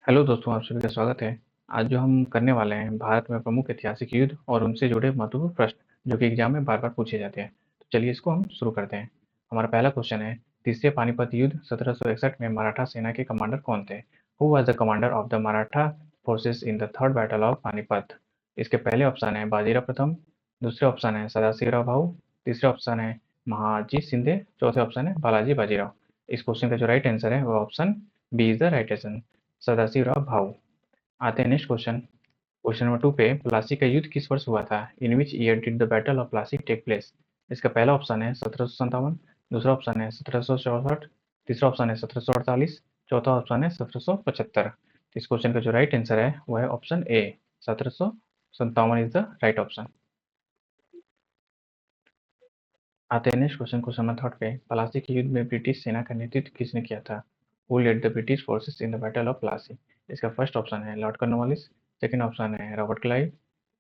Hello दोस्तों, आप सभी का स्वागत है। आज जो हम करने वाले हैं भारत में प्रमुख ऐतिहासिक युद्ध और उनसे जुड़े महत्वपूर्ण प्रश्न जो कि एग्जाम में बार-बार पूछे जाते हैं। तो चलिए इसको हम शुरू करते हैं। हमारा पहला क्वेश्चन है, तीसरे पानीपत युद्ध 1761 में मराठा सेना के कमांडर कौन थे? Who was the commander of the Maratha forces in the third battle of Panipat? इसके पहले ऑप्शन है बाजीराव प्रथम, दूसरे ऑप्शन है सदाशिवराव भाऊ, तीसरे ऑप्शन है महाजीत शिंदे, चौथे ऑप्शन है बालाजी बाजीराव। इस क्वेश्चन का जो राइट आंसर है वो option B is the right answer, Sadashivrao Bhau. आते हैं नेक्स्ट क्वेश्चन। क्वेश्चन नंबर 2 पे, प्लासी का युद्ध किस वर्ष हुआ था? In which year did the battle of Plassey take place? इसका पहला ऑप्शन है 1757, दूसरा ऑप्शन है 1764, तीसरा ऑप्शन है 1748, चौथा ऑप्शन है 1775। इस क्वेश्चन का जो राइट आंसर है वो है option A, 1757 is the right option. आते हैं नेक्स्ट क्वेश्चन, क्वेश्चन नंबर 3 पे, प्लासी के युद्ध में ब्रिटिश सेना का नेतृत्व किसने किया था? Who led the British forces in the battle of Plassey? इसका फर्स्ट ऑप्शन है लॉर्ड कॉर्नवालिस, सेकंड ऑप्शन है रॉबर्ट क्लाइव,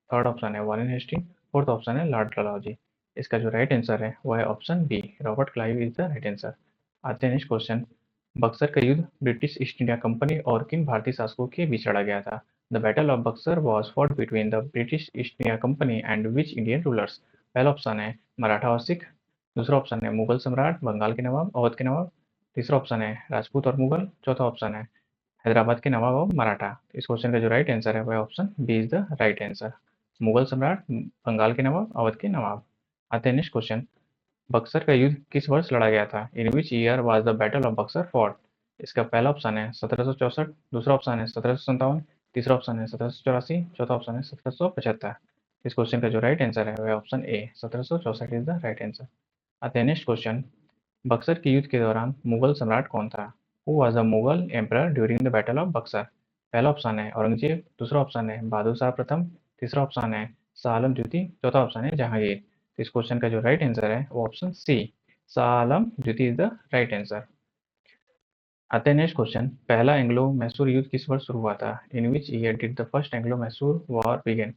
थर्ड ऑप्शन है वॉरेन हेस्टिंग, फोर्थ ऑप्शन है लॉर्ड डलहौजी। इसका जो राइट आंसर है वो है option B, Robert Clive is the right answer. आते हैं नेक्स्ट क्वेश्चन। बक्सर का युद्ध ब्रिटिश ईस्ट इंडिया कंपनी और किन भारतीय शासकों के बीच लड़ा गया था? The battle of Buxar was fought between the British east India company and which Indian rulers? पहला ऑप्शन है मराठा और सिख, दूसरा ऑप्शन है मुगल सम्राट, बंगाल के नवाब, अवध के नवाब, तीसरा ऑप्शन है राजपूत और मुगल, चौथा ऑप्शन है हैदराबाद के नवाब और मराठा। इस क्वेश्चन का जो राइट आंसर है वह option B is the right answer, Mughal सम्राट, बंगाल के नवाब, अवध के नवाब। आते हैं नेक्स्ट क्वेश्चन। बक्सर का युद्ध किस वर्ष लड़ा गया था? In which year was the battle of Buxar fought? इसका पहला ऑप्शन है 1764, दूसरा ऑप्शन है 1757, तीसरा ऑप्शन है 1784, चौथा ऑप्शन है 1775। इस क्वेश्चन का जो राइट आंसर है वह option A, 1764 is the right answer. आते हैं नेक्स्ट क्वेश्चन। बक्सर के युद्ध के दौरान मुगल सम्राट कौन था? Who was the Mughal emperor during the battle of Buxar? पहला ऑप्शन है औरंगजेब, दूसरा ऑप्शन है बहादुर शाह प्रथम, तीसरा ऑप्शन है शाह आलम द्वितीय, चौथा ऑप्शन है जहांगीर। इस क्वेश्चन का जो राइट आंसर है वो ऑप्शन सी, शाह आलम द्वितीय इज द राइट आंसर। आते हैं नेक्स्ट क्वेश्चन। पहला एंग्लो मैसूर युद्ध किस वर्ष शुरू हुआ था? In which year did the first Anglo Mysore war begin?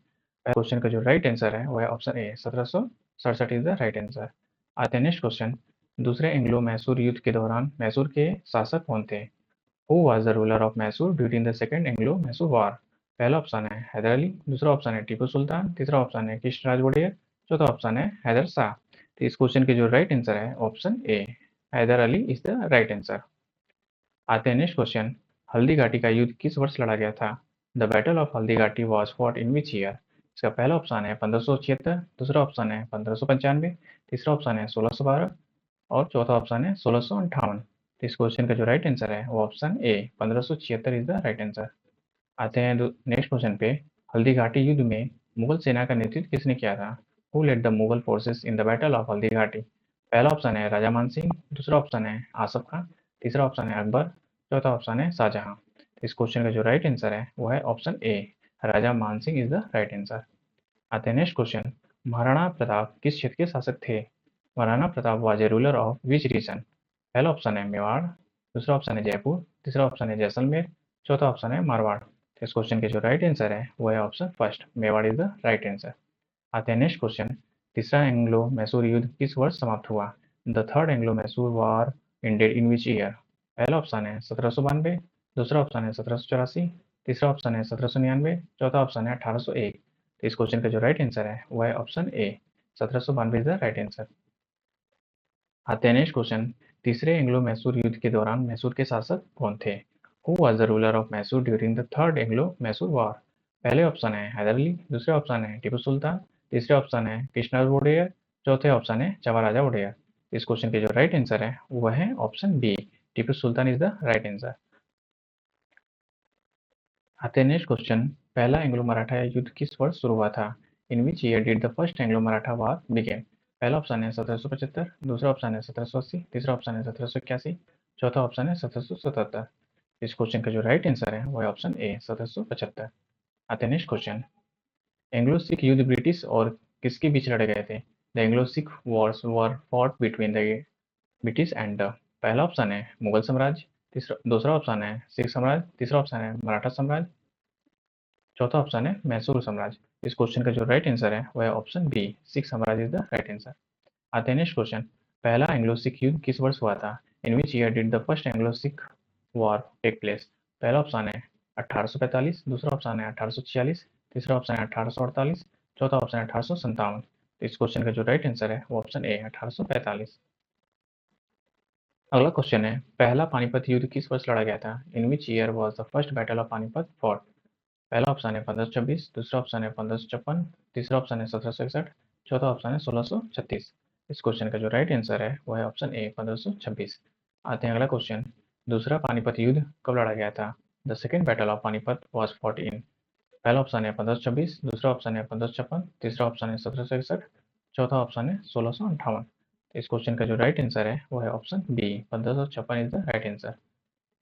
Question का जो राइट आंसर है वो है option A, 1767 is the right answer. आते हैं नेक्स्ट क्वेश्चन। दूसरे एंग्लो मैसूर युद्ध के दौरान मैसूर के शासक कौन थे? Who was the ruler of Mysore during the second Anglo Mysore war? पहला ऑप्शन है हैदर अली, दूसरा ऑप्शन है टीपू सुल्तान, तीसरा ऑप्शन है कृष्णराज वोडेयर, चौथा ऑप्शन है हैदर शाह। तो इस क्वेश्चन के जो राइट आंसर है option A, Haidar Ali is the right answer. आते हैं नेक्स्ट क्वेश्चन। हल्दी घाटी का युद्ध किस वर्ष लड़ा गया था? द बैटल ऑफ हल्दी घाटी was fought in which year? इसका पहला ऑप्शन है 1576, दूसरा ऑप्शन है 1595, तीसरा ऑप्शन है 1612 और चौथा ऑप्शन है 1658। तो इस क्वेश्चन का जो राइट आंसर है वो option A, 1576 is the right answer. आते हैं नेक्स्ट क्वेश्चन पे। हल्दी घाटी युद्ध में मुगल सेना का नेतृत्व किसने किया था? Who led the Mughal forces in the battle of Haldi Ghati? पहला ऑप्शन है राजा मान सिंह, दूसरा ऑप्शन है आसफ खान, तीसरा ऑप्शन है अकबर, चौथा ऑप्शन है शाहजहां। इस क्वेश्चन का जो राइट आंसर है वो है ऑप्शन ए, राजा मान Singh is the right answer. आते हैं नेक्स्ट क्वेश्चन। महाराणा प्रताप किस क्षेत्र के शासक थे? Maharana Pratap was a ruler of which region? पहला ऑप्शन है मेवाड़, दूसरा ऑप्शन है जयपुर, तीसरा ऑप्शन है जैसलमेर, चौथा ऑप्शन है मारवाड़। तो इस क्वेश्चन के जो राइट आंसर है वो है option first, Mewar is the right answer. आते हैं नेक्स्ट क्वेश्चन। तीसरा एंग्लो मैसूर युद्ध किस वर्ष समाप्त हुआ? The third Anglo Mysore war ended in which year? पहला ऑप्शन है 1792, दूसरा ऑप्शन है 1784, तीसरा ऑप्शन है 1799, चौथा ऑप्शन है 1801। तो इस क्वेश्चन का जो राइट आंसर है वो है option A, 1792 is the right answer. आते हैं नेक्स्ट क्वेश्चन। तीसरे एंग्लो मैसूर युद्ध के दौरान मैसूर के शासक कौन थे? Who was the ruler of Mysore during the third Anglo Mysore war? पहले ऑप्शन है हैदर अली, दूसरे ऑप्शन है टीपू सुल्तान, तीसरे ऑप्शन है कृष्णराज वोडेयर, चौथे ऑप्शन है जवाहरराजा वोडेयर। इस क्वेश्चन के जो राइट आंसर है वो है option B, Tipu Sultan is the right answer. आते हैं नेक्स्ट क्वेश्चन। पहला एंग्लो मराठा युद्ध किस वर्ष शुरू हुआ था? In which year did the first Anglo Maratha war begin? पहला ऑप्शन है 1775, दूसरा ऑप्शन है 1780, तीसरा ऑप्शन है 1781, चौथा ऑप्शन है 1777। इस क्वेश्चन का जो राइट आंसर है वो है ऑप्शन ए, 1775। आते हैं नेक्स्ट क्वेश्चन। एंग्लो सिख युद्ध ब्रिटिश और किसके बीच लड़े गए थे? The Anglo Sikh Wars were fought between the British and the. पहला ऑप्शन है मुगल साम्राज्य, तीसरा दूसरा ऑप्शन है सिख साम्राज्य, तीसरा ऑप्शन है मराठा साम्राज्य, चौथा ऑप्शन है मैसूर साम्राज्य। इस क्वेश्चन का जो राइट आंसर है वह है ऑप्शन बी, सिख साम्राज्य इज द राइट आंसर। आते हैं नेक्स्ट क्वेश्चन। पहला एंग्लो सिख युद्ध किस वर्ष हुआ था? In which year did the first Anglo Sikh war take place? पहला ऑप्शन है 1845, दूसरा ऑप्शन है 1846, तीसरा ऑप्शन है 1848, चौथा ऑप्शन है 1857। तो इस क्वेश्चन का जो राइट आंसर है वो ऑप्शन ए है 1845। अगला क्वेश्चन है, पहला पानीपत युद्ध किस वर्ष लड़ा गया था? In which year was the first battle of Panipat fought? पहला ऑप्शन है 1526, दूसरा ऑप्शन है 1556, तीसरा ऑप्शन है 1761, चौथा ऑप्शन है 1636। इस क्वेश्चन का जो राइट आंसर है वो है ऑप्शन ए 1526। आते हैं अगला क्वेश्चन, दूसरा पानीपत युद्ध कब लड़ा गया था? The second battle of Panipat was fought in. पहला ऑप्शन है 1526, दूसरा ऑप्शन है 1556, तीसरा ऑप्शन है 1761, चौथा ऑप्शन है 1658। इस क्वेश्चन का जो राइट आंसर है वो है option B 1556 is the right answer.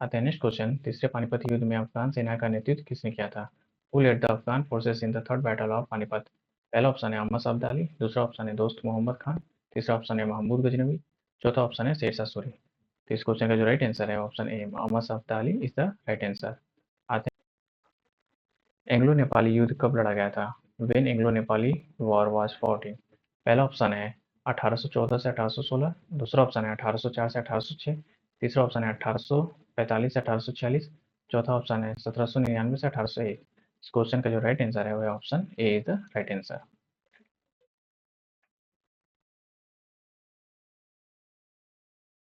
आते हैं नेक्स्ट क्वेश्चन, तीसरे पानीपत युद्ध में अफगान सेना का नेतृत्व किसने किया था? Who led the Afghan forces in the third battle of Panipat? पहला ऑप्शन है अहमद अब्दाली, दूसरा ऑप्शन है दोस्त मोहम्मद खान, तीसरा ऑप्शन है महमूद गजनवी, चौथा ऑप्शन है शेरशाह सूरी। तो इस क्वेश्चन का जो राइट आंसर है option A Ahmad Abdali is the right answer. आते हैं एंग्लो नेपाली युद्ध कब लड़ा गया था? When Anglo Nepali war was fought in. पहला ऑप्शन है 1814 से 1816, दूसरा ऑप्शन है 1804 से 1806, तीसरा ऑप्शन है 1845 से 1846, चौथा ऑप्शन है 1799 से 1801। इस क्वेश्चन का जो राइट आंसर है वो है option A is the right answer.